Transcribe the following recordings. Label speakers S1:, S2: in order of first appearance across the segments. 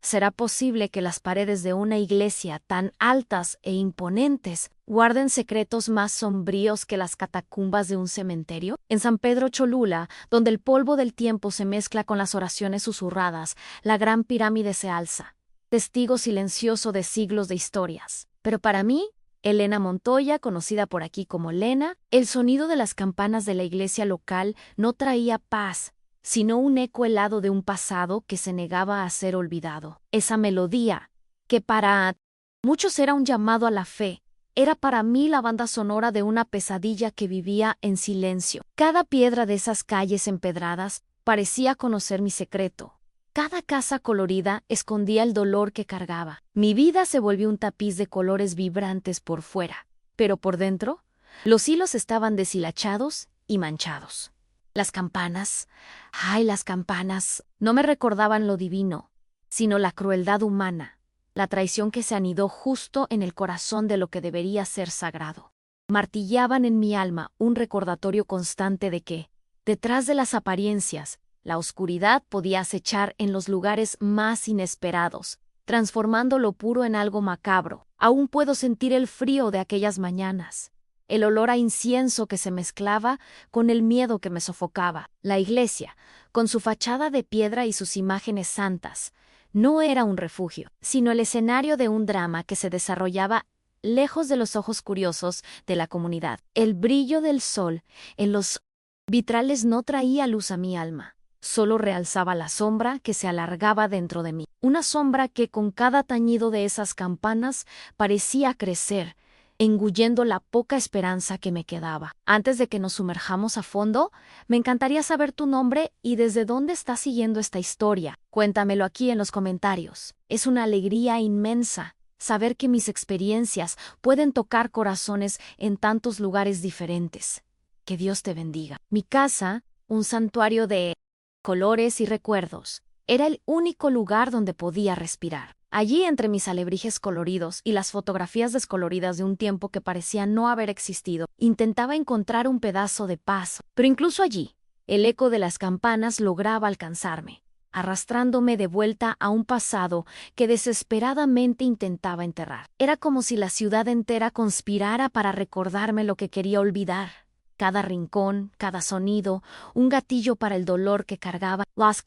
S1: ¿Será posible que las paredes de una iglesia tan altas e imponentes guarden secretos más sombríos que las catacumbas de un cementerio? En San Pedro Cholula, donde el polvo del tiempo se mezcla con las oraciones susurradas, la gran pirámide se alza, testigo silencioso de siglos de historias. Pero para mí, Elena Montoya, conocida por aquí como Lena, el sonido de las campanas de la iglesia local no traía paz, sino un eco helado de un pasado que se negaba a ser olvidado. Esa melodía, que para muchos era un llamado a la fe, era para mí la banda sonora de una pesadilla que vivía en silencio. Cada piedra de esas calles empedradas parecía conocer mi secreto. Cada casa colorida escondía el dolor que cargaba. Mi vida se volvió un tapiz de colores vibrantes por fuera, pero por dentro, los hilos estaban deshilachados y manchados. Las campanas, ay, las campanas, no me recordaban lo divino, sino la crueldad humana, la traición que se anidó justo en el corazón de lo que debería ser sagrado. Martillaban en mi alma un recordatorio constante de que, detrás de las apariencias, la oscuridad podía acechar en los lugares más inesperados, transformando lo puro en algo macabro. Aún puedo sentir el frío de aquellas mañanas, el olor a incienso que se mezclaba con el miedo que me sofocaba. La iglesia, con su fachada de piedra y sus imágenes santas, no era un refugio, sino el escenario de un drama que se desarrollaba lejos de los ojos curiosos de la comunidad. El brillo del sol en los vitrales no traía luz a mi alma, solo realzaba la sombra que se alargaba dentro de mí. Una sombra que con cada tañido de esas campanas parecía crecer, engullendo la poca esperanza que me quedaba. Antes de que nos sumerjamos a fondo, me encantaría saber tu nombre y desde dónde estás siguiendo esta historia. Cuéntamelo aquí en los comentarios. Es una alegría inmensa saber que mis experiencias pueden tocar corazones en tantos lugares diferentes. Que Dios te bendiga. Mi casa, un santuario de colores y recuerdos, era el único lugar donde podía respirar. Allí, entre mis alebrijes coloridos y las fotografías descoloridas de un tiempo que parecía no haber existido, intentaba encontrar un pedazo de paz. Pero incluso allí, el eco de las campanas lograba alcanzarme, arrastrándome de vuelta a un pasado que desesperadamente intentaba enterrar. Era como si la ciudad entera conspirara para recordarme lo que quería olvidar. Cada rincón, cada sonido, un gatillo para el dolor que cargaba. Las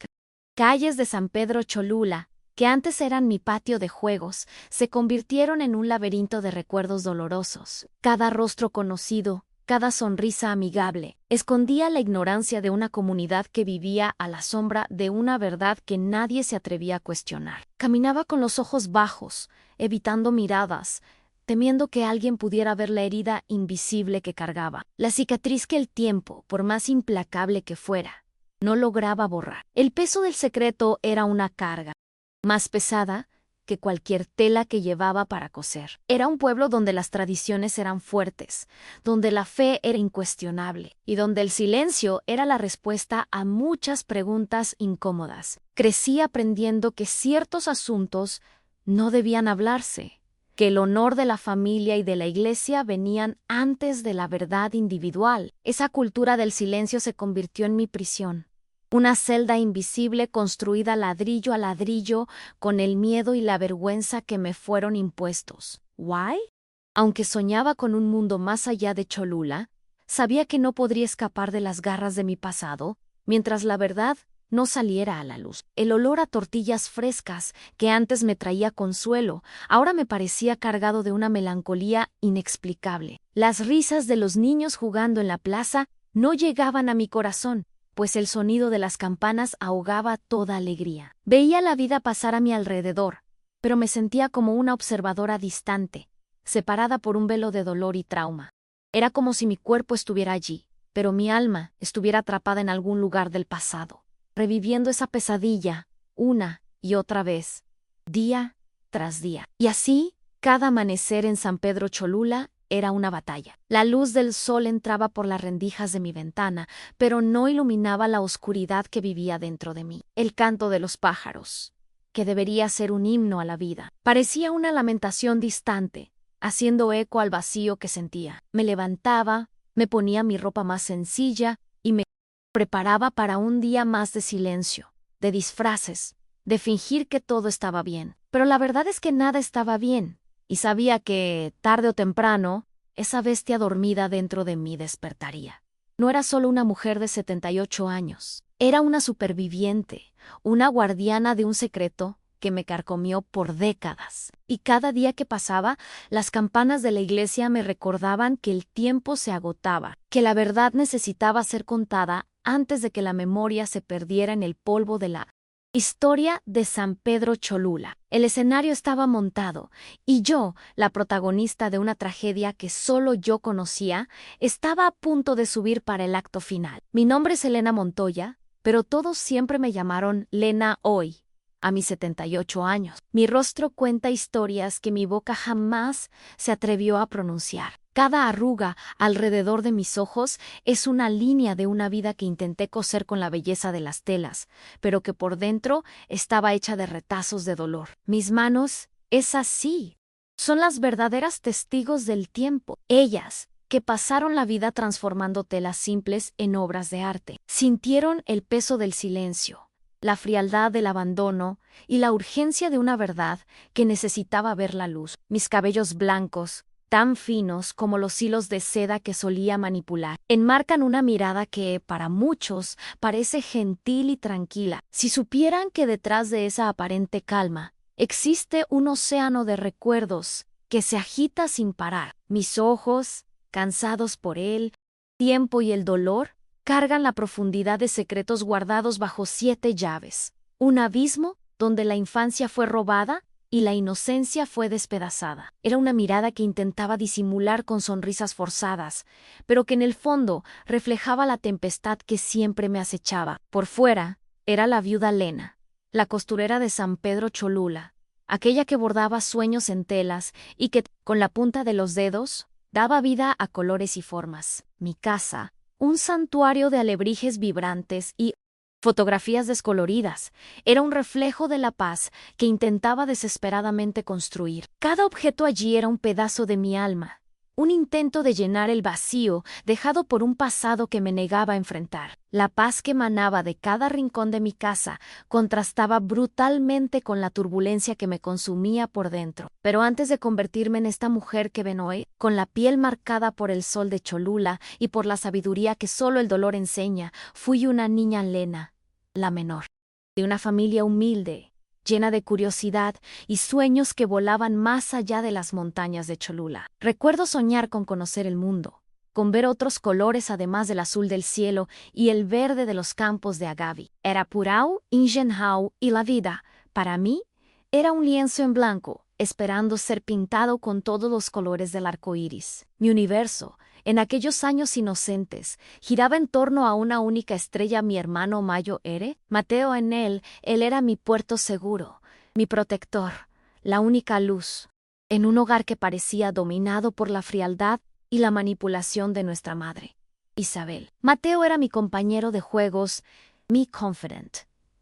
S1: calles de San Pedro Cholula, que antes eran mi patio de juegos, se convirtieron en un laberinto de recuerdos dolorosos. Cada rostro conocido, cada sonrisa amigable, escondía la ignorancia de una comunidad que vivía a la sombra de una verdad que nadie se atrevía a cuestionar. Caminaba con los ojos bajos, evitando miradas, temiendo que alguien pudiera ver la herida invisible que cargaba, la cicatriz que el tiempo, por más implacable que fuera, no lograba borrar. El peso del secreto era una carga, más pesada que cualquier tela que llevaba para coser. Era un pueblo donde las tradiciones eran fuertes, donde la fe era incuestionable y donde el silencio era la respuesta a muchas preguntas incómodas. Crecí aprendiendo que ciertos asuntos no debían hablarse, que el honor de la familia y de la iglesia venían antes de la verdad individual. Esa cultura del silencio se convirtió en mi prisión. Una celda invisible construida ladrillo a ladrillo con el miedo y la vergüenza que me fueron impuestos. ¿Why? Aunque soñaba con un mundo más allá de Cholula, sabía que no podría escapar de las garras de mi pasado mientras la verdad no saliera a la luz. El olor a tortillas frescas que antes me traía consuelo, ahora me parecía cargado de una melancolía inexplicable. Las risas de los niños jugando en la plaza no llegaban a mi corazón, pues el sonido de las campanas ahogaba toda alegría. Veía la vida pasar a mi alrededor, pero me sentía como una observadora distante, separada por un velo de dolor y trauma. Era como si mi cuerpo estuviera allí, pero mi alma estuviera atrapada en algún lugar del pasado, reviviendo esa pesadilla una y otra vez, día tras día. Y así, cada amanecer en San Pedro Cholula era una batalla. La luz del sol entraba por las rendijas de mi ventana, pero no iluminaba la oscuridad que vivía dentro de mí. El canto de los pájaros, que debería ser un himno a la vida, parecía una lamentación distante, haciendo eco al vacío que sentía. Me levantaba, me ponía mi ropa más sencilla y me preparaba para un día más de silencio, de disfraces, de fingir que todo estaba bien. Pero la verdad es que nada estaba bien, y sabía que, tarde o temprano, esa bestia dormida dentro de mí despertaría. No era solo una mujer de 78 años, era una superviviente, una guardiana de un secreto que me carcomió por décadas. Y cada día que pasaba, las campanas de la iglesia me recordaban que el tiempo se agotaba, que la verdad necesitaba ser contada antes de que la memoria se perdiera en el polvo de la historia de San Pedro Cholula. El escenario estaba montado, y yo, la protagonista de una tragedia que solo yo conocía, estaba a punto de subir para el acto final. Mi nombre es Elena Montoya, pero todos siempre me llamaron Lena hoy, a mis 78 años. Mi rostro cuenta historias que mi boca jamás se atrevió a pronunciar. Cada arruga alrededor de mis ojos es una línea de una vida que intenté coser con la belleza de las telas, pero que por dentro estaba hecha de retazos de dolor. Mis manos, es así, son las verdaderas testigos del tiempo. Ellas, que pasaron la vida transformando telas simples en obras de arte, sintieron el peso del silencio, la frialdad del abandono y la urgencia de una verdad que necesitaba ver la luz. Mis cabellos blancos, tan finos como los hilos de seda que solía manipular, enmarcan una mirada que, para muchos, parece gentil y tranquila. Si supieran que detrás de esa aparente calma existe un océano de recuerdos que se agita sin parar. Mis ojos, cansados por el tiempo y el dolor, cargan la profundidad de secretos guardados bajo 7 llaves. Un abismo donde la infancia fue robada y la inocencia fue despedazada. Era una mirada que intentaba disimular con sonrisas forzadas, pero que en el fondo reflejaba la tempestad que siempre me acechaba. Por fuera, era la viuda Lena, la costurera de San Pedro Cholula, aquella que bordaba sueños en telas y que, con la punta de los dedos, daba vida a colores y formas. Mi casa, un santuario de alebrijes vibrantes y fotografías descoloridas, era un reflejo de la paz que intentaba desesperadamente construir. Cada objeto allí era un pedazo de mi alma, un intento de llenar el vacío dejado por un pasado que me negaba a enfrentar. La paz que emanaba de cada rincón de mi casa contrastaba brutalmente con la turbulencia que me consumía por dentro. Pero antes de convertirme en esta mujer que ven hoy, con la piel marcada por el sol de Cholula y por la sabiduría que solo el dolor enseña, fui una niña Lena, la menor, de una familia humilde, llena de curiosidad y sueños que volaban más allá de las montañas de Cholula. Recuerdo soñar con conocer el mundo, con ver otros colores además del azul del cielo y el verde de los campos de Agavi. Era Purau, Ingenhau y la vida, para mí, era un lienzo en blanco, esperando ser pintado con todos los colores del arco iris. Mi universo, en aquellos años inocentes, giraba en torno a una única estrella, mi hermano Mayo Ere. Mateo en él era mi puerto seguro, mi protector, la única luz, en un hogar que parecía dominado por la frialdad y la manipulación de nuestra madre, Isabel. Mateo era mi compañero de juegos, mi confidant,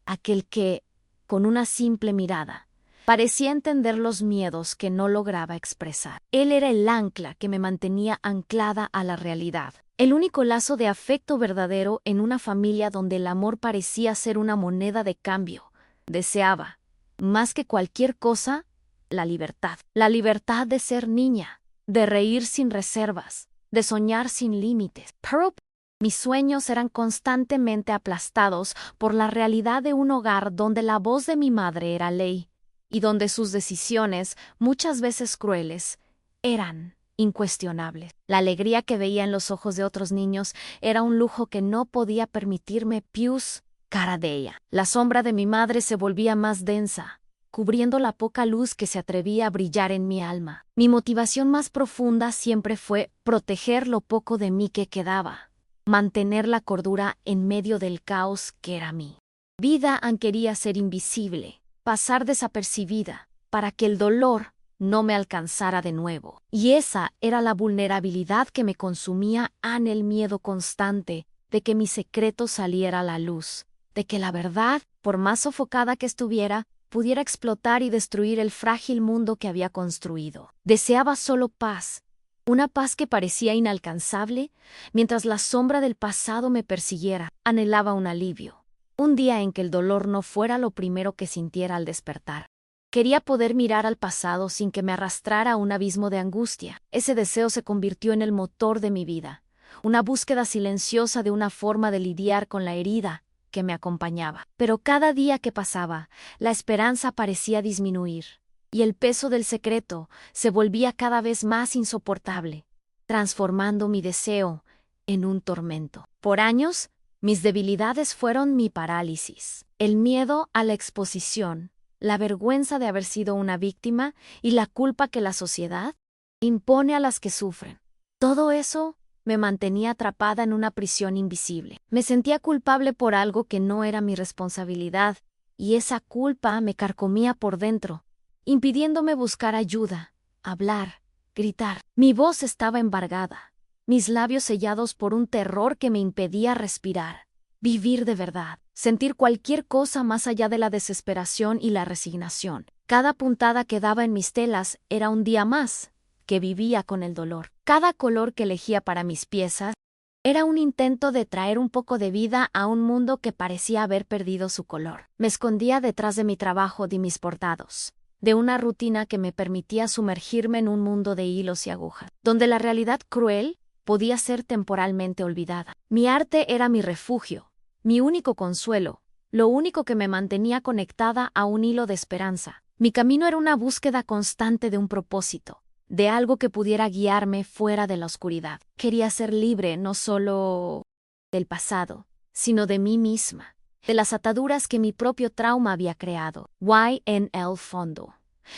S1: aquel que, con una simple mirada, parecía entender los miedos que no lograba expresar. Él era el ancla que me mantenía anclada a la realidad. El único lazo de afecto verdadero en una familia donde el amor parecía ser una moneda de cambio. Deseaba, más que cualquier cosa, la libertad. La libertad de ser niña, de reír sin reservas, de soñar sin límites. Pero mis sueños eran constantemente aplastados por la realidad de un hogar donde la voz de mi madre era ley, y donde sus decisiones, muchas veces crueles, eran incuestionables. La alegría que veía en los ojos de otros niños era un lujo que no podía permitirme pius cara de ella. La sombra de mi madre se volvía más densa, cubriendo la poca luz que se atrevía a brillar en mi alma. Mi motivación más profunda siempre fue proteger lo poco de mí que quedaba, mantener la cordura en medio del caos que era mí. Vida quería ser invisible, pasar desapercibida, para que el dolor no me alcanzara de nuevo. Y esa era la vulnerabilidad que me consumía en el miedo constante de que mi secreto saliera a la luz, de que la verdad, por más sofocada que estuviera, pudiera explotar y destruir el frágil mundo que había construido. Deseaba solo paz, una paz que parecía inalcanzable, mientras la sombra del pasado me persiguiera. Anhelaba un alivio, Un día en que el dolor no fuera lo primero que sintiera al despertar. Quería poder mirar al pasado sin que me arrastrara a un abismo de angustia. Ese deseo se convirtió en el motor de mi vida, una búsqueda silenciosa de una forma de lidiar con la herida que me acompañaba. Pero cada día que pasaba, la esperanza parecía disminuir, y el peso del secreto se volvía cada vez más insoportable, transformando mi deseo en un tormento. Por años, mis debilidades fueron mi parálisis, el miedo a la exposición, la vergüenza de haber sido una víctima y la culpa que la sociedad impone a las que sufren. Todo eso me mantenía atrapada en una prisión invisible. Me sentía culpable por algo que no era mi responsabilidad, y esa culpa me carcomía por dentro, impidiéndome buscar ayuda, hablar, gritar. Mi voz estaba embargada, mis labios sellados por un terror que me impedía respirar, vivir de verdad, sentir cualquier cosa más allá de la desesperación y la resignación. Cada puntada que daba en mis telas era un día más que vivía con el dolor. Cada color que elegía para mis piezas era un intento de traer un poco de vida a un mundo que parecía haber perdido su color. Me escondía detrás de mi trabajo de mis bordados, de una rutina que me permitía sumergirme en un mundo de hilos y agujas, donde la realidad cruel podía ser temporalmente olvidada. Mi arte era mi refugio, mi único consuelo, lo único que me mantenía conectada a un hilo de esperanza. Mi camino era una búsqueda constante de un propósito, de algo que pudiera guiarme fuera de la oscuridad. Quería ser libre no solo del pasado, sino de mí misma, de las ataduras que mi propio trauma había creado. En el fondo,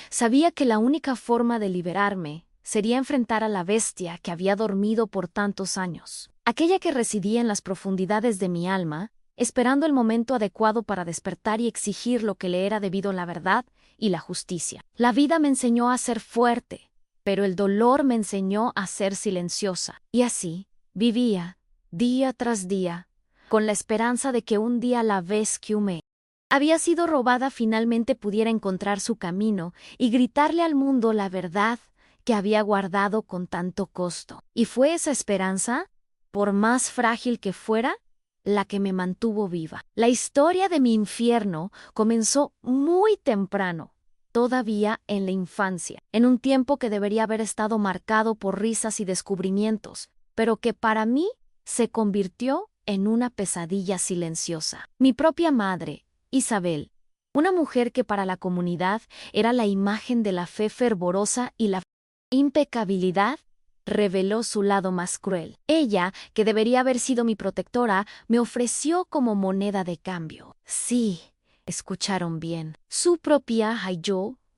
S1: sabía que la única forma de liberarme sería enfrentar a la bestia que había dormido por tantos años, aquella que residía en las profundidades de mi alma, esperando el momento adecuado para despertar y exigir lo que le era debido: la verdad y la justicia. La vida me enseñó a ser fuerte, pero el dolor me enseñó a ser silenciosa. Y así, vivía, día tras día, con la esperanza de que un día la vez que me había sido robada finalmente pudiera encontrar su camino y gritarle al mundo la verdad que había guardado con tanto costo. Y fue esa esperanza, por más frágil que fuera, la que me mantuvo viva. La historia de mi infierno comenzó muy temprano, todavía en la infancia, en un tiempo que debería haber estado marcado por risas y descubrimientos, pero que para mí se convirtió en una pesadilla silenciosa. Mi propia madre, Isabel, una mujer que para la comunidad era la imagen de la fe fervorosa y la impecabilidad, reveló su lado más cruel. Ella, que debería haber sido mi protectora, me ofreció como moneda de cambio. Sí, escucharon bien. Su propia hija y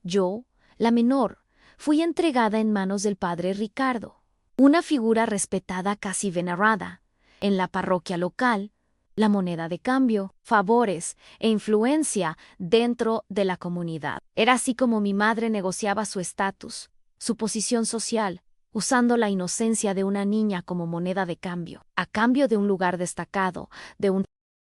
S1: yo, la menor, fui entregada en manos del padre Ricardo, una figura respetada, casi venerada, en la parroquia local, la moneda de cambio, favores e influencia dentro de la comunidad. Era así como mi madre negociaba su estatus, su posición social, usando la inocencia de una niña como moneda de cambio, a cambio de un lugar destacado, de un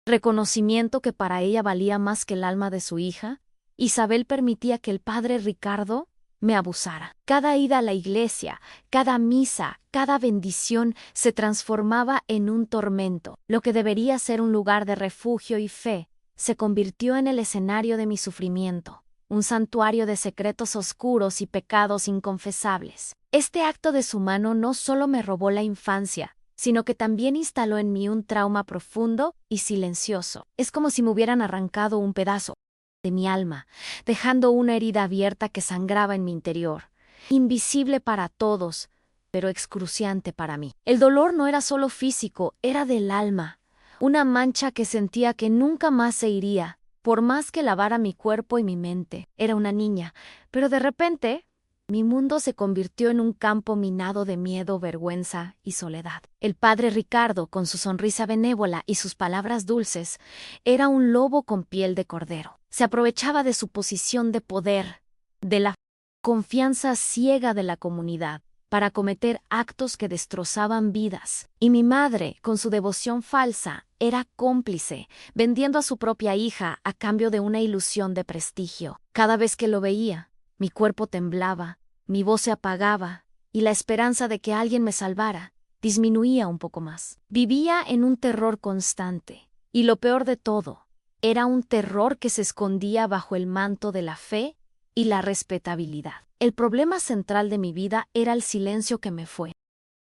S1: reconocimiento que para ella valía más que el alma de su hija. Isabel permitía que el padre Ricardo me abusara. Cada ida a la iglesia, cada misa, cada bendición se transformaba en un tormento. Lo que debería ser un lugar de refugio y fe se convirtió en el escenario de mi sufrimiento, un santuario de secretos oscuros y pecados inconfesables. Este acto de su mano no solo me robó la infancia, sino que también instaló en mí un trauma profundo y silencioso. Es como si me hubieran arrancado un pedazo de mi alma, dejando una herida abierta que sangraba en mi interior, invisible para todos, pero excruciante para mí. El dolor no era solo físico, era del alma, una mancha que sentía que nunca más se iría, por más que lavara mi cuerpo y mi mente. Era una niña, pero de repente mi mundo se convirtió en un campo minado de miedo, vergüenza y soledad. El padre Ricardo, con su sonrisa benévola y sus palabras dulces, era un lobo con piel de cordero. Se aprovechaba de su posición de poder, de la confianza ciega de la comunidad, para cometer actos que destrozaban vidas. Y mi madre, con su devoción falsa, era cómplice, vendiendo a su propia hija a cambio de una ilusión de prestigio. Cada vez que lo veía, mi cuerpo temblaba, mi voz se apagaba, y la esperanza de que alguien me salvara disminuía un poco más. Vivía en un terror constante, y lo peor de todo, Era un terror que se escondía bajo el manto de la fe y la respetabilidad. El problema central de mi vida era el silencio que me fue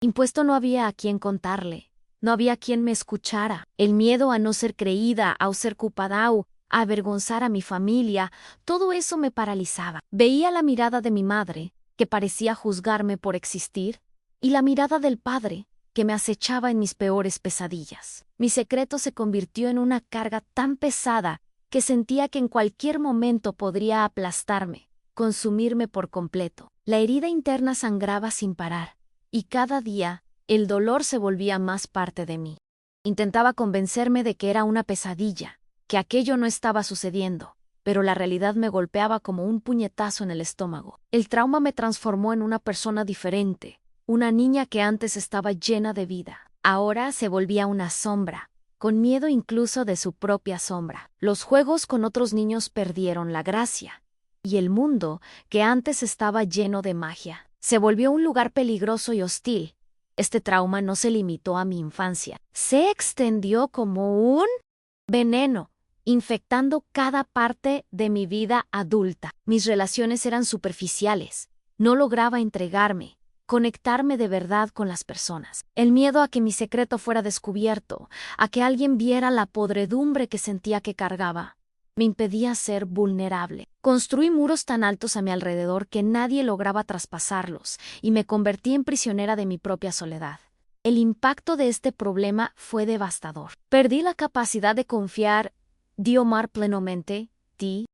S1: impuesto. No había a quien contarle, no había quien me escuchara. El miedo a no ser creída, a ser culpada, a avergonzar a mi familia, todo eso me paralizaba. Veía la mirada de mi madre, que parecía juzgarme por existir, y la mirada del padre, que me acechaba en mis peores pesadillas. Mi secreto se convirtió en una carga tan pesada que sentía que en cualquier momento podría aplastarme, consumirme por completo. La herida interna sangraba sin parar, y cada día el dolor se volvía más parte de mí. Intentaba convencerme de que era una pesadilla, que aquello no estaba sucediendo, pero la realidad me golpeaba como un puñetazo en el estómago. El trauma me transformó en una persona diferente, una niña que antes estaba llena de vida. Ahora se volvía una sombra, con miedo incluso de su propia sombra. Los juegos con otros niños perdieron la gracia, y el mundo, que antes estaba lleno de magia, se volvió un lugar peligroso y hostil. Este trauma no se limitó a mi infancia, se extendió como un veneno, infectando cada parte de mi vida adulta. Mis relaciones eran superficiales, no lograba entregarme, conectarme de verdad con las personas. El miedo a que mi secreto fuera descubierto, a que alguien viera la podredumbre que sentía que cargaba, me impedía ser vulnerable. Construí muros tan altos a mi alrededor que nadie lograba traspasarlos, y me convertí en prisionera de mi propia soledad. El impacto de este problema fue devastador. Perdí la capacidad de confiar, de amar plenamente, de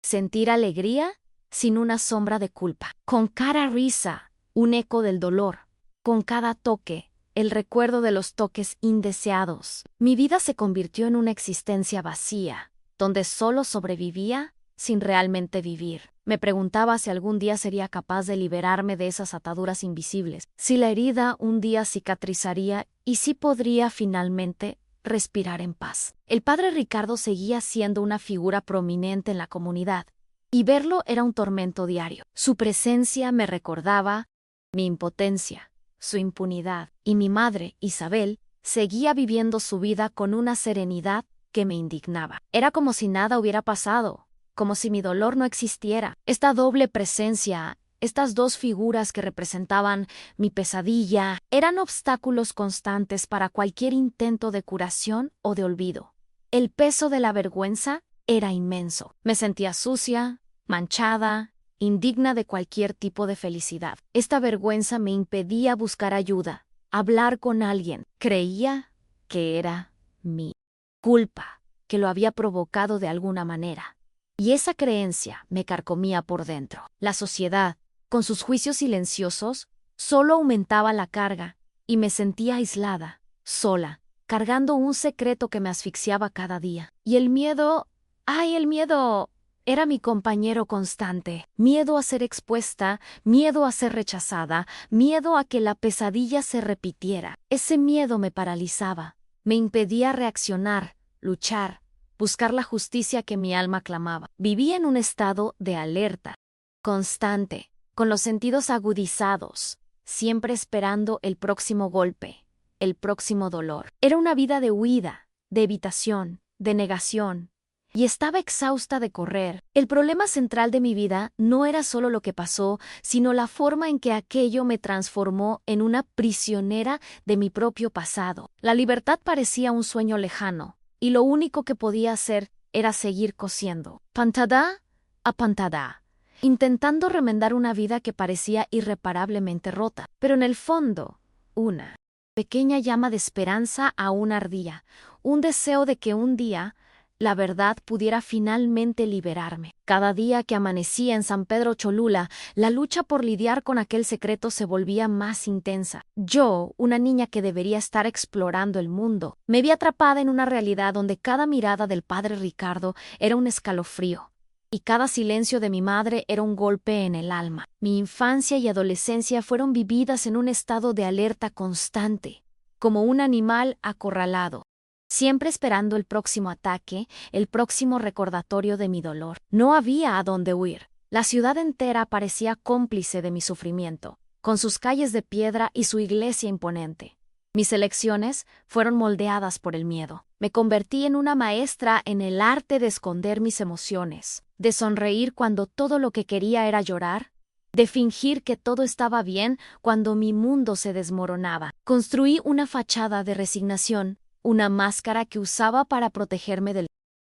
S1: sentir alegría sin una sombra de culpa. Con cada risa, un eco del dolor. Con cada toque, el recuerdo de los toques indeseados. Mi vida se convirtió en una existencia vacía, donde solo sobrevivía sin realmente vivir. Me preguntaba si algún día sería capaz de liberarme de esas ataduras invisibles, si la herida un día cicatrizaría y si podría finalmente respirar en paz. El padre Ricardo seguía siendo una figura prominente en la comunidad, y verlo era un tormento diario. Su presencia me recordaba mi impotencia, su impunidad, y mi madre, Isabel, seguía viviendo su vida con una serenidad que me indignaba. Era como si nada hubiera pasado, como si mi dolor no existiera. Esta doble presencia, estas dos figuras que representaban mi pesadilla, eran obstáculos constantes para cualquier intento de curación o de olvido. El peso de la vergüenza era inmenso. Me sentía sucia, manchada, indigna de cualquier tipo de felicidad. Esta vergüenza me impedía buscar ayuda, hablar con alguien. Creía que era mi culpa, que lo había provocado de alguna manera. Y esa creencia me carcomía por dentro. La sociedad, con sus juicios silenciosos, solo aumentaba la carga, y me sentía aislada, sola, cargando un secreto que me asfixiaba cada día. Y el miedo, el miedo era mi compañero constante. Miedo a ser expuesta, miedo a ser rechazada, miedo a que la pesadilla se repitiera. Ese miedo me paralizaba, me impedía reaccionar, luchar, buscar la justicia que mi alma clamaba. Vivía en un estado de alerta constante, con los sentidos agudizados, siempre esperando el próximo golpe, el próximo dolor. Era una vida de huida, de evitación, de negación, y estaba exhausta de correr. El problema central de mi vida no era solo lo que pasó, sino la forma en que aquello me transformó en una prisionera de mi propio pasado. La libertad parecía un sueño lejano, y lo único que podía hacer era seguir cosiendo, pantada a pantada, intentando remendar una vida que parecía irreparablemente rota. Pero en el fondo, una pequeña llama de esperanza aún ardía, un deseo de que un día la verdad pudiera finalmente liberarme. Cada día que amanecía en San Pedro Cholula, la lucha por lidiar con aquel secreto se volvía más intensa. Yo, una niña que debería estar explorando el mundo, me vi atrapada en una realidad donde cada mirada del padre Ricardo era un escalofrío, y cada silencio de mi madre era un golpe en el alma. Mi infancia y adolescencia fueron vividas en un estado de alerta constante, como un animal acorralado, siempre esperando el próximo ataque, el próximo recordatorio de mi dolor. No había a dónde huir. La ciudad entera parecía cómplice de mi sufrimiento, con sus calles de piedra y su iglesia imponente. Mis elecciones fueron moldeadas por el miedo. Me convertí en una maestra en el arte de esconder mis emociones, de sonreír cuando todo lo que quería era llorar, de fingir que todo estaba bien cuando mi mundo se desmoronaba. Construí una fachada de resignación, una máscara que usaba para protegerme del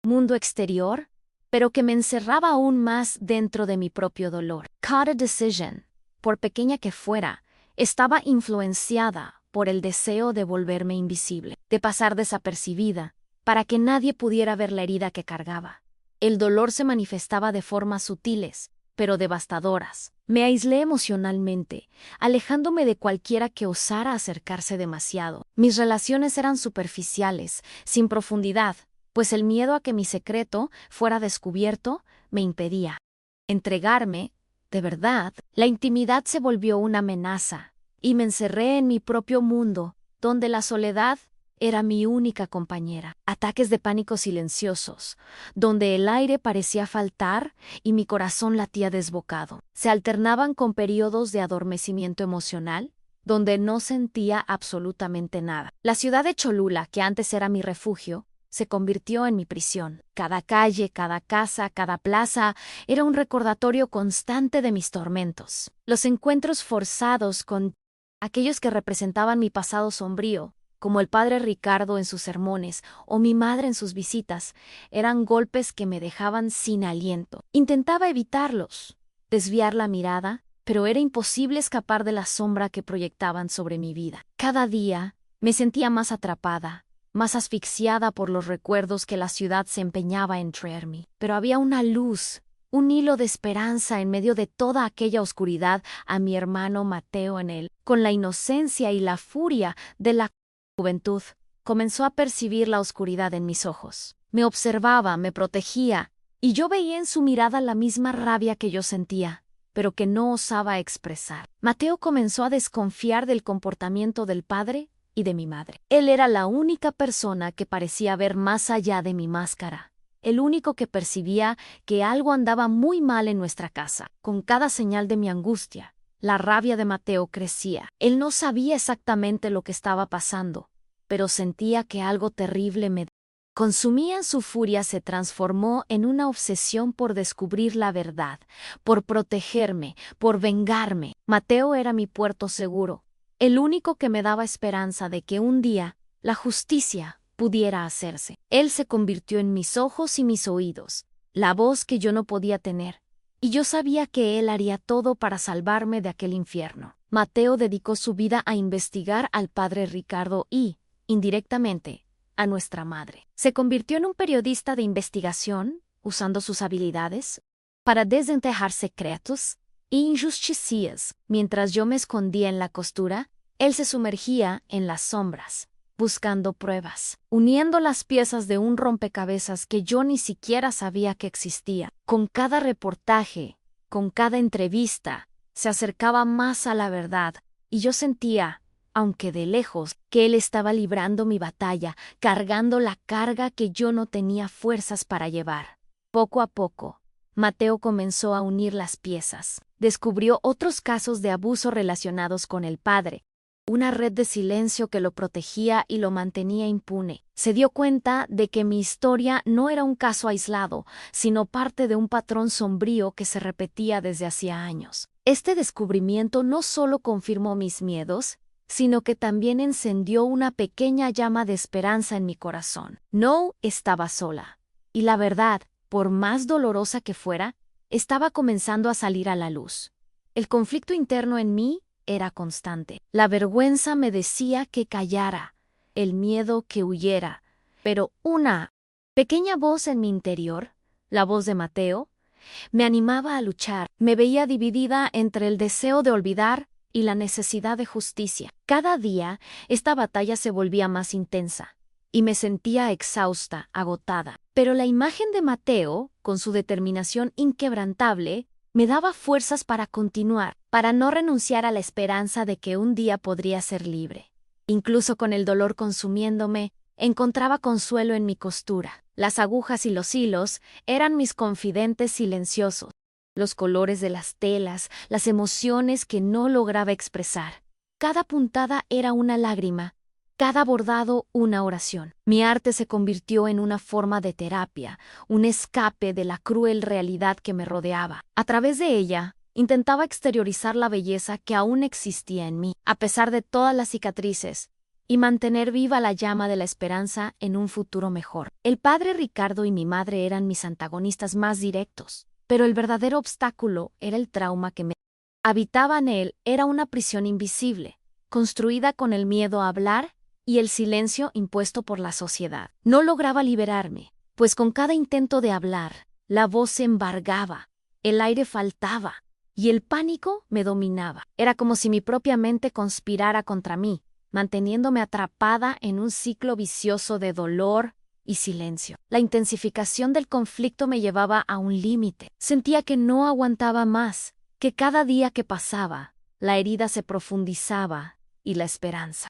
S1: mundo exterior, pero que me encerraba aún más dentro de mi propio dolor. Cada decisión, por pequeña que fuera, estaba influenciada por el deseo de volverme invisible, de pasar desapercibida, para que nadie pudiera ver la herida que cargaba. El dolor se manifestaba de formas sutiles, pero devastadoras. Me aislé emocionalmente, alejándome de cualquiera que osara acercarse demasiado. Mis relaciones eran superficiales, sin profundidad, pues el miedo a que mi secreto fuera descubierto me impedía entregarme. De verdad, la intimidad se volvió una amenaza, y me encerré en mi propio mundo, donde la soledad era mi única compañera. Ataques de pánico silenciosos, donde el aire parecía faltar y mi corazón latía desbocado. Se alternaban con periodos de adormecimiento emocional, donde no sentía absolutamente nada. La ciudad de Cholula, que antes era mi refugio, se convirtió en mi prisión. Cada calle, cada casa, cada plaza era un recordatorio constante de mis tormentos. Los encuentros forzados con aquellos que representaban mi pasado sombrío, como el padre Ricardo en sus sermones o mi madre en sus visitas, eran golpes que me dejaban sin aliento. Intentaba evitarlos, desviar la mirada, pero era imposible escapar de la sombra que proyectaban sobre mi vida. Cada día me sentía más atrapada, más asfixiada por los recuerdos que la ciudad se empeñaba en traerme. Pero había una luz, un hilo de esperanza en medio de toda aquella oscuridad. A mi hermano Mateo, en él, con la inocencia y la furia de la juventud, comenzó a percibir la oscuridad en mis ojos. Me observaba, me protegía, y yo veía en su mirada la misma rabia que yo sentía, pero que no osaba expresar. Mateo comenzó a desconfiar del comportamiento del padre y de mi madre. Él era la única persona que parecía ver más allá de mi máscara, el único que percibía que algo andaba muy mal en nuestra casa. Con cada señal de mi angustia, la rabia de Mateo crecía. Él no sabía exactamente lo que estaba pasando, pero sentía que algo terrible me consumía. Su furia se transformó en una obsesión por descubrir la verdad, por protegerme, por vengarme. Mateo era mi puerto seguro, el único que me daba esperanza de que un día la justicia pudiera hacerse. Él se convirtió en mis ojos y mis oídos, la voz que yo no podía tener, y yo sabía que él haría todo para salvarme de aquel infierno. Mateo dedicó su vida a investigar al padre Ricardo y, indirectamente, a nuestra madre. Se convirtió en un periodista de investigación, usando sus habilidades para desenterrar secretos e injusticias. Mientras yo me escondía en la costura, él se sumergía en las sombras, buscando pruebas, uniendo las piezas de un rompecabezas que yo ni siquiera sabía que existía. Con cada reportaje, con cada entrevista, se acercaba más a la verdad, y yo sentía, aunque de lejos, que él estaba librando mi batalla, cargando la carga que yo no tenía fuerzas para llevar. Poco a poco, Mateo comenzó a unir las piezas. Descubrió otros casos de abuso relacionados con el padre, una red de silencio que lo protegía y lo mantenía impune. Se dio cuenta de que mi historia no era un caso aislado, sino parte de un patrón sombrío que se repetía desde hacía años. Este descubrimiento no solo confirmó mis miedos, sino que también encendió una pequeña llama de esperanza en mi corazón. No estaba sola, y la verdad, por más dolorosa que fuera, estaba comenzando a salir a la luz. El conflicto interno en mí era constante. La vergüenza me decía que callara, el miedo que huyera, pero una pequeña voz en mi interior, la voz de Mateo, me animaba a luchar. Me veía dividida entre el deseo de olvidar y la necesidad de justicia. Cada día, esta batalla se volvía más intensa, y me sentía exhausta, agotada. Pero la imagen de Mateo, con su determinación inquebrantable, me daba fuerzas para continuar, para no renunciar a la esperanza de que un día podría ser libre. Incluso con el dolor consumiéndome, encontraba consuelo en mi costura. Las agujas y los hilos eran mis confidentes silenciosos. Los colores de las telas, las emociones que no lograba expresar. Cada puntada era una lágrima, Cada bordado una oración. Mi arte se convirtió en una forma de terapia, un escape de la cruel realidad que me rodeaba. A través de ella, intentaba exteriorizar la belleza que aún existía en mí, a pesar de todas las cicatrices, y mantener viva la llama de la esperanza en un futuro mejor. El padre Ricardo y mi madre eran mis antagonistas más directos, pero el verdadero obstáculo era el trauma que me habitaba en él. Era una prisión invisible, construida con el miedo a hablar y el silencio impuesto por la sociedad. No lograba liberarme, pues con cada intento de hablar, la voz se embargaba, el aire faltaba, y el pánico me dominaba. Era como si mi propia mente conspirara contra mí, manteniéndome atrapada en un ciclo vicioso de dolor y silencio. La intensificación del conflicto me llevaba a un límite. Sentía que no aguantaba más, que cada día que pasaba, la herida se profundizaba y la esperanza.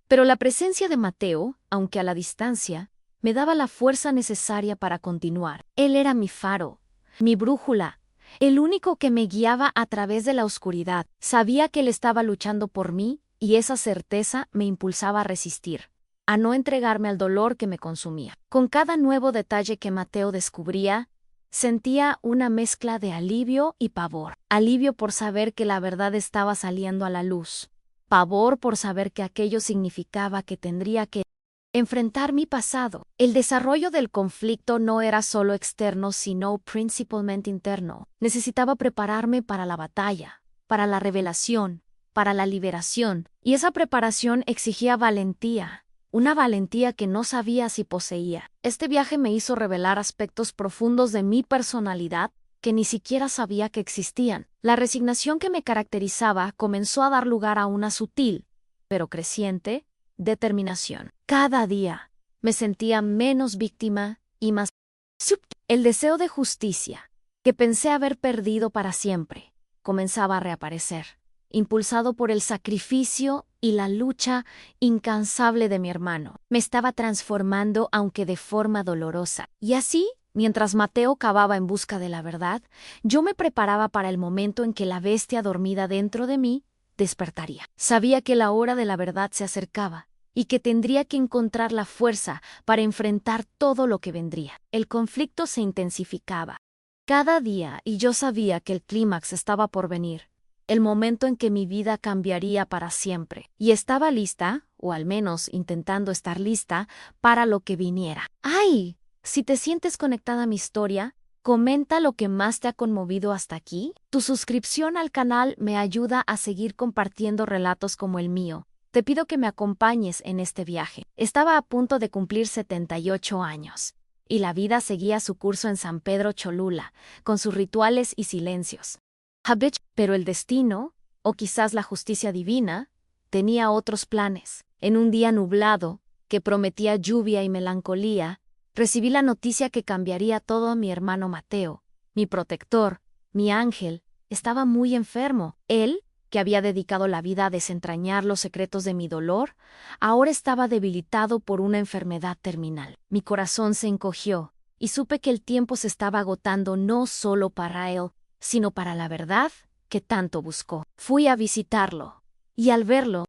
S1: Pero la presencia de Mateo, aunque a la distancia, me daba la fuerza necesaria para continuar. Él era mi faro, mi brújula, el único que me guiaba a través de la oscuridad. Sabía que él estaba luchando por mí y esa certeza me impulsaba a resistir, a no entregarme al dolor que me consumía. Con cada nuevo detalle que Mateo descubría, sentía una mezcla de alivio y pavor. Alivio por saber que la verdad estaba saliendo a la luz. Pavor por saber que aquello significaba que tendría que enfrentar mi pasado. El desarrollo del conflicto no era solo externo, sino principalmente interno. Necesitaba prepararme para la batalla, para la revelación, para la liberación, y esa preparación exigía valentía, una valentía que no sabía si poseía. Este viaje me hizo revelar aspectos profundos de mi personalidad que ni siquiera sabía que existían. La resignación que me caracterizaba comenzó a dar lugar a una sutil, pero creciente, determinación. Cada día me sentía menos víctima y más subtil. El deseo de justicia, que pensé haber perdido para siempre, comenzaba a reaparecer, impulsado por el sacrificio y la lucha incansable de mi hermano. Me estaba transformando, aunque de forma dolorosa. Y así, mientras Mateo cavaba en busca de la verdad, yo me preparaba para el momento en que la bestia dormida dentro de mí despertaría. Sabía que la hora de la verdad se acercaba y que tendría que encontrar la fuerza para enfrentar todo lo que vendría. El conflicto se intensificaba cada día y yo sabía que el clímax estaba por venir, el momento en que mi vida cambiaría para siempre. Y estaba lista, o al menos intentando estar lista, para lo que viniera. ¡Ay! Si te sientes conectada a mi historia, comenta lo que más te ha conmovido hasta aquí. Tu suscripción al canal me ayuda a seguir compartiendo relatos como el mío. Te pido que me acompañes en este viaje. Estaba a punto de cumplir 78 años, y la vida seguía su curso en San Pedro Cholula, con sus rituales y silencios. Pero el destino, o quizás la justicia divina, tenía otros planes. En un día nublado, que prometía lluvia y melancolía, recibí la noticia que cambiaría todo. A mi hermano Mateo, mi protector, mi ángel, estaba muy enfermo. Él, que había dedicado la vida a desentrañar los secretos de mi dolor, ahora estaba debilitado por una enfermedad terminal. Mi corazón se encogió, y supe que el tiempo se estaba agotando no solo para él, sino para la verdad que tanto buscó. Fui a visitarlo, y al verlo,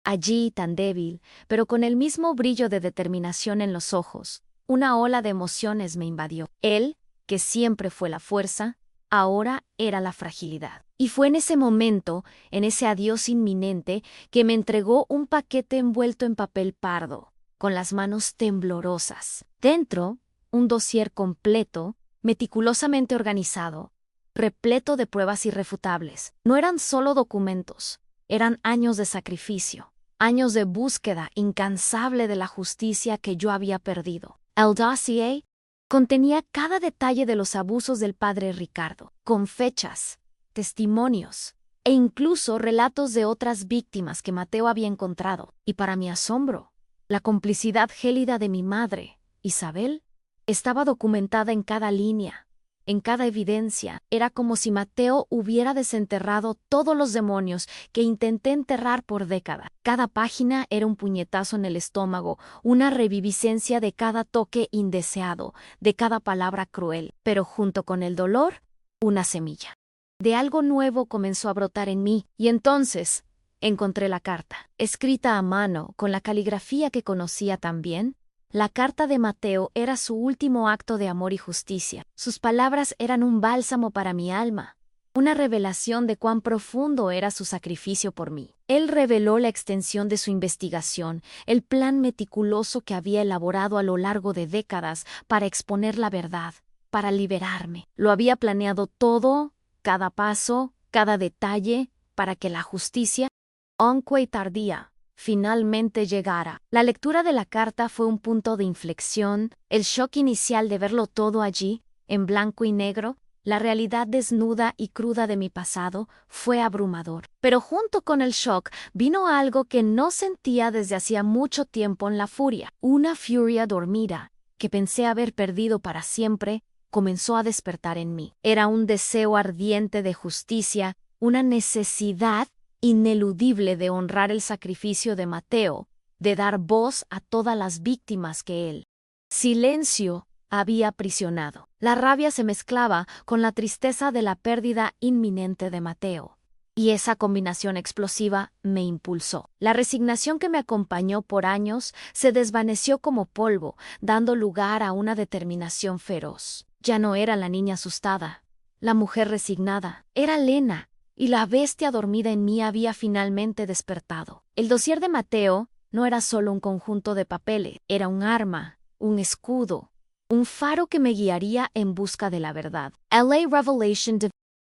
S1: allí tan débil, pero con el mismo brillo de determinación en los ojos, una ola de emociones me invadió. Él, que siempre fue la fuerza, ahora era la fragilidad. Y fue en ese momento, en ese adiós inminente, que me entregó un paquete envuelto en papel pardo, con las manos temblorosas. Dentro, un dossier completo, meticulosamente organizado, repleto de pruebas irrefutables. No eran solo documentos, eran años de sacrificio, años de búsqueda incansable de la justicia que yo había perdido. El dossier contenía cada detalle de los abusos del padre Ricardo, con fechas, testimonios e incluso relatos de otras víctimas que Mateo había encontrado. Y para mi asombro, la complicidad gélida de mi madre, Isabel, estaba documentada en cada línea, en cada evidencia. Era como si Mateo hubiera desenterrado todos los demonios que intenté enterrar por décadas. Cada página era un puñetazo en el estómago, una reviviscencia de cada toque indeseado, de cada palabra cruel. Pero junto con el dolor, una semilla de algo nuevo comenzó a brotar en mí, y entonces encontré la carta, escrita a mano, con la caligrafía que conocía tan bien. La carta de Mateo era su último acto de amor y justicia. Sus palabras eran un bálsamo para mi alma, una revelación de cuán profundo era su sacrificio por mí. Él reveló la extensión de su investigación, el plan meticuloso que había elaborado a lo largo de décadas para exponer la verdad, para liberarme. Lo había planeado todo, cada paso, cada detalle, para que la justicia, aunque tardía, finalmente llegara. La lectura de la carta fue un punto de inflexión, el shock inicial de verlo todo allí, en blanco y negro, la realidad desnuda y cruda de mi pasado, fue abrumador. Pero junto con el shock vino algo que no sentía desde hacía mucho tiempo en la furia. Una furia dormida, que pensé haber perdido para siempre, comenzó a despertar en mí. Era un deseo ardiente de justicia, una necesidad ineludible de honrar el sacrificio de Mateo, de dar voz a todas las víctimas que él, silencio, había aprisionado. La rabia se mezclaba con la tristeza de la pérdida inminente de Mateo, y esa combinación explosiva me impulsó. La resignación que me acompañó por años se desvaneció como polvo, dando lugar a una determinación feroz. Ya no era la niña asustada, la mujer resignada, era Lena, y la bestia dormida en mí había finalmente despertado. El dossier de Mateo no era solo un conjunto de papeles, era un arma, un escudo, un faro que me guiaría en busca de la verdad. LA Revelation,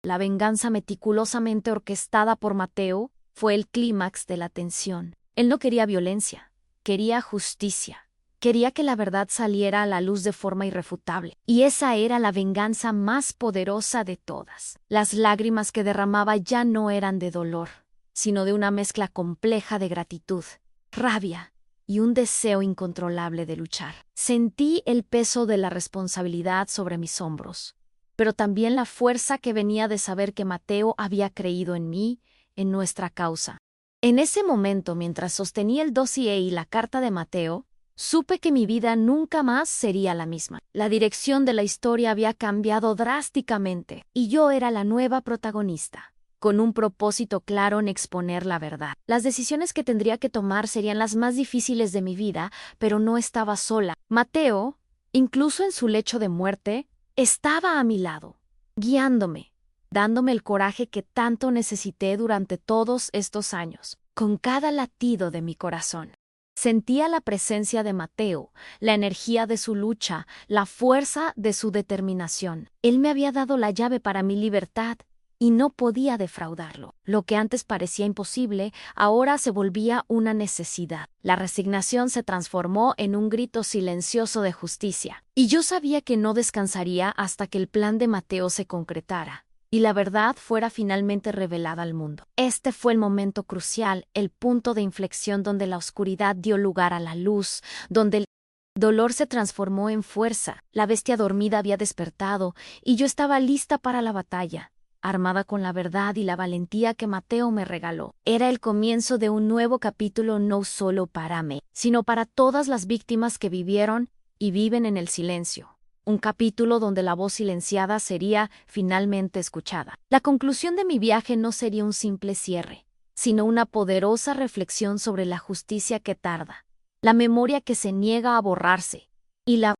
S1: la venganza meticulosamente orquestada por Mateo, fue el clímax de la tensión. Él no quería violencia, quería justicia. Quería que la verdad saliera a la luz de forma irrefutable, y esa era la venganza más poderosa de todas. Las lágrimas que derramaba ya no eran de dolor, sino de una mezcla compleja de gratitud, rabia y un deseo incontrolable de luchar. Sentí el peso de la responsabilidad sobre mis hombros, pero también la fuerza que venía de saber que Mateo había creído en mí, en nuestra causa. En ese momento, mientras sostenía el dossier y la carta de Mateo, supe que mi vida nunca más sería la misma. La dirección de la historia había cambiado drásticamente, y yo era la nueva protagonista, con un propósito claro en exponer la verdad. Las decisiones que tendría que tomar serían las más difíciles de mi vida, pero no estaba sola. Mateo, incluso en su lecho de muerte, estaba a mi lado, guiándome, dándome el coraje que tanto necesité durante todos estos años, con cada latido de mi corazón. Sentía la presencia de Mateo, la energía de su lucha, la fuerza de su determinación. Él me había dado la llave para mi libertad y no podía defraudarlo. Lo que antes parecía imposible, ahora se volvía una necesidad. La resignación se transformó en un grito silencioso de justicia, y yo sabía que no descansaría hasta que el plan de Mateo se concretara y la verdad fuera finalmente revelada al mundo. Este fue el momento crucial, el punto de inflexión donde la oscuridad dio lugar a la luz, donde el dolor se transformó en fuerza. La bestia dormida había despertado, y yo estaba lista para la batalla, armada con la verdad y la valentía que Mateo me regaló. Era el comienzo de un nuevo capítulo no solo para mí, sino para todas las víctimas que vivieron y viven en el silencio. Un capítulo donde la voz silenciada sería finalmente escuchada. La conclusión de mi viaje no sería un simple cierre, sino una poderosa reflexión sobre la justicia que tarda, la memoria que se niega a borrarse, y la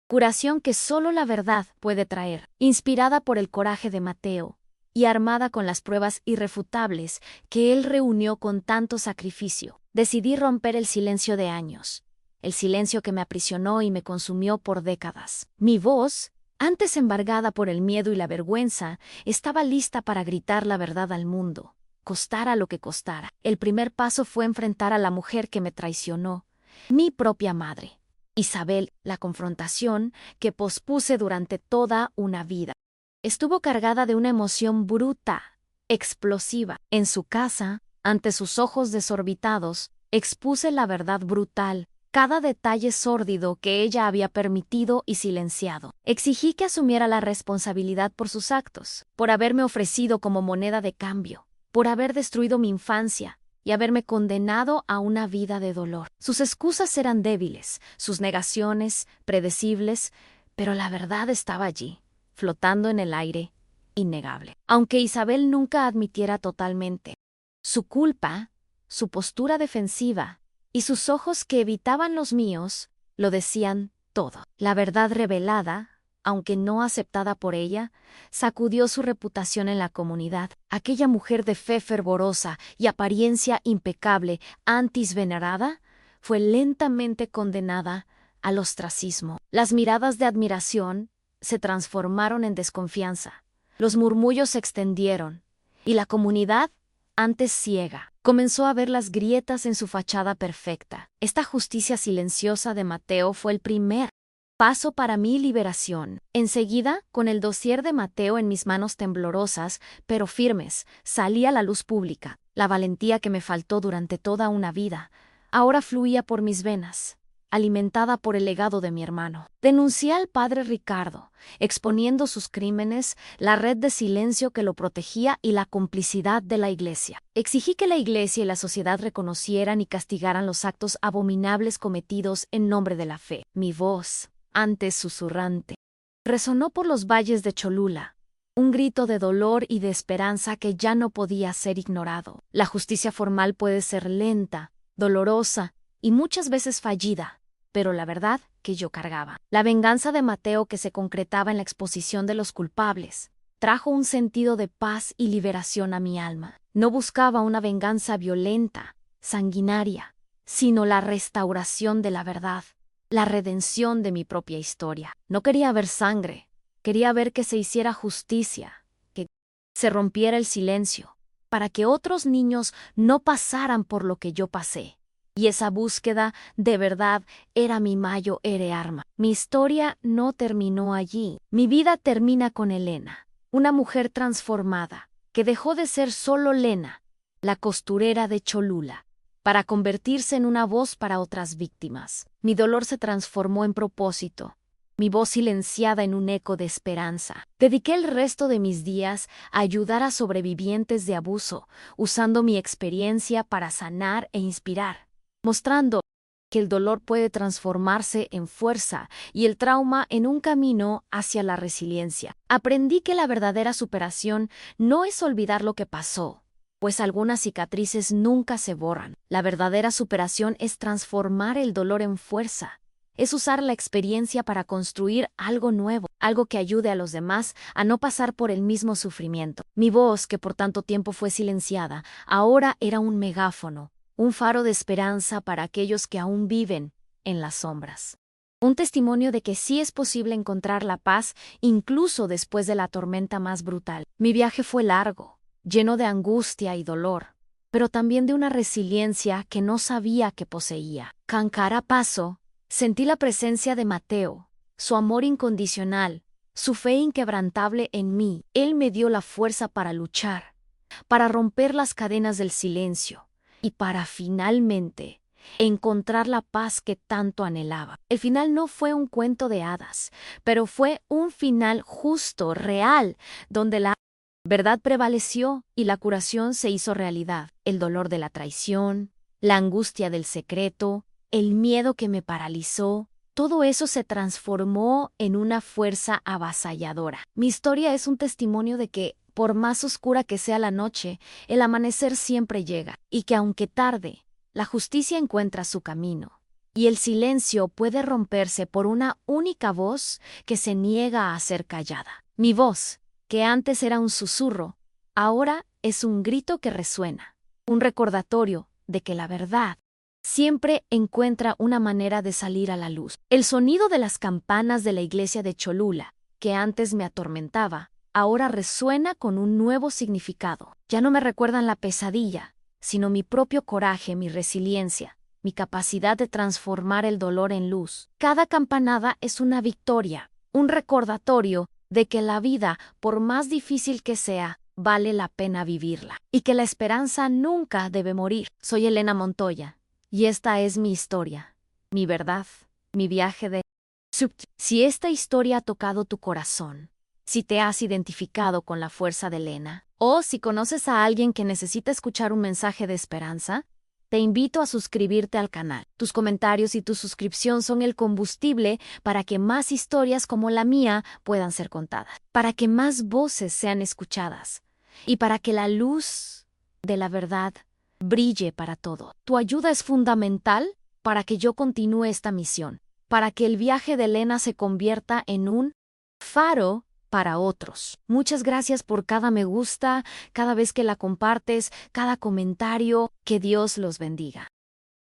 S1: curación que solo la verdad puede traer. Inspirada por el coraje de Mateo, y armada con las pruebas irrefutables que él reunió con tanto sacrificio, decidí romper el silencio de años. El silencio que me aprisionó y me consumió por décadas. Mi voz, antes embargada por el miedo y la vergüenza, estaba lista para gritar la verdad al mundo, costara lo que costara. El primer paso fue enfrentar a la mujer que me traicionó, mi propia madre, Isabel. La confrontación, que pospuse durante toda una vida, estuvo cargada de una emoción bruta, explosiva. En su casa, ante sus ojos desorbitados, expuse la verdad brutal, cada detalle sórdido que ella había permitido y silenciado. Exigí que asumiera la responsabilidad por sus actos, por haberme ofrecido como moneda de cambio, por haber destruido mi infancia y haberme condenado a una vida de dolor. Sus excusas eran débiles, sus negaciones predecibles, pero la verdad estaba allí, flotando en el aire, innegable. Aunque Isabel nunca admitiera totalmente su culpa, su postura defensiva y sus ojos que evitaban los míos, lo decían todo. La verdad revelada, aunque no aceptada por ella, sacudió su reputación en la comunidad. Aquella mujer de fe fervorosa y apariencia impecable, antes venerada, fue lentamente condenada al ostracismo. Las miradas de admiración se transformaron en desconfianza. Los murmullos se extendieron, y la comunidad, antes ciega, comenzó a ver las grietas en su fachada perfecta. Esta justicia silenciosa de Mateo fue el primer paso para mi liberación. Enseguida, con el dossier de Mateo en mis manos temblorosas, pero firmes, salí a la luz pública. La valentía que me faltó durante toda una vida ahora fluía por mis venas, alimentada por el legado de mi hermano. Denuncié al padre Ricardo, exponiendo sus crímenes, la red de silencio que lo protegía y la complicidad de la Iglesia. Exigí que la Iglesia y la sociedad reconocieran y castigaran los actos abominables cometidos en nombre de la fe. Mi voz, antes susurrante, resonó por los valles de Cholula, un grito de dolor y de esperanza que ya no podía ser ignorado. La justicia formal puede ser lenta, dolorosa y muchas veces fallida, pero la verdad que yo cargaba. La venganza de Mateo, que se concretaba en la exposición de los culpables, trajo un sentido de paz y liberación a mi alma. No buscaba una venganza violenta, sanguinaria, sino la restauración de la verdad, la redención de mi propia historia. No quería ver sangre, quería ver que se hiciera justicia, que se rompiera el silencio, para que otros niños no pasaran por lo que yo pasé. Y esa búsqueda de verdad era mi mayor arma. Mi historia no terminó allí. Mi vida termina con Elena, una mujer transformada, que dejó de ser solo Lena, la costurera de Cholula, para convertirse en una voz para otras víctimas. Mi dolor se transformó en propósito, mi voz silenciada en un eco de esperanza. Dediqué el resto de mis días a ayudar a sobrevivientes de abuso, usando mi experiencia para sanar e inspirar, mostrando que el dolor puede transformarse en fuerza y el trauma en un camino hacia la resiliencia. Aprendí que la verdadera superación no es olvidar lo que pasó, pues algunas cicatrices nunca se borran. La verdadera superación es transformar el dolor en fuerza. Es usar la experiencia para construir algo nuevo, algo que ayude a los demás a no pasar por el mismo sufrimiento. Mi voz, que por tanto tiempo fue silenciada, ahora era un megáfono, un faro de esperanza para aquellos que aún viven en las sombras. Un testimonio de que sí es posible encontrar la paz incluso después de la tormenta más brutal. Mi viaje fue largo, lleno de angustia y dolor, pero también de una resiliencia que no sabía que poseía. Con cada paso, sentí la presencia de Mateo, su amor incondicional, su fe inquebrantable en mí. Él me dio la fuerza para luchar, para romper las cadenas del silencio y para finalmente encontrar la paz que tanto anhelaba. El final no fue un cuento de hadas, pero fue un final justo, real, donde la verdad prevaleció y la curación se hizo realidad. El dolor de la traición, la angustia del secreto, el miedo que me paralizó, todo eso se transformó en una fuerza avasalladora. Mi historia es un testimonio de que, por más oscura que sea la noche, el amanecer siempre llega, y que aunque tarde, la justicia encuentra su camino, y el silencio puede romperse por una única voz que se niega a ser callada. Mi voz, que antes era un susurro, ahora es un grito que resuena, un recordatorio de que la verdad siempre encuentra una manera de salir a la luz. El sonido de las campanas de la iglesia de Cholula, que antes me atormentaba, ahora resuena con un nuevo significado. Ya no me recuerdan la pesadilla, sino mi propio coraje, mi resiliencia, mi capacidad de transformar el dolor en luz. Cada campanada es una victoria, un recordatorio de que la vida, por más difícil que sea, vale la pena vivirla, y que la esperanza nunca debe morir. Soy Elena Montoya, y esta es mi historia, mi verdad, mi viaje de Si esta historia ha tocado tu corazón, si te has identificado con la fuerza de Elena, o si conoces a alguien que necesita escuchar un mensaje de esperanza, te invito a suscribirte al canal. Tus comentarios y tu suscripción son el combustible para que más historias como la mía puedan ser contadas, para que más voces sean escuchadas y para que la luz de la verdad brille para todo. Tu ayuda es fundamental para que yo continúe esta misión, para que el viaje de Elena se convierta en un faro para otros. Muchas gracias por cada me gusta, cada vez que la compartes, cada comentario. Que Dios los bendiga.